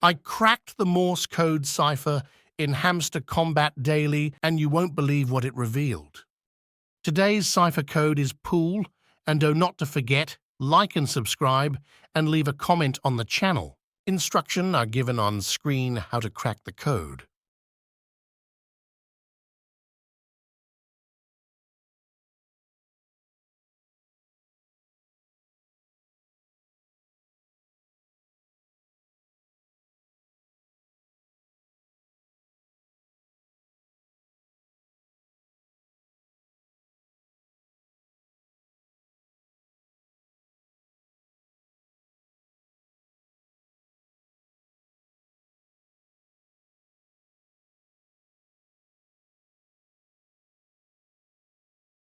I cracked the Morse code cipher in Hamster Combat Daily, and you won't believe what it revealed. Today's cipher code is pool, and do not to forget, like and subscribe, and leave a comment on the channel. Instructions are given on screen how to crack the code.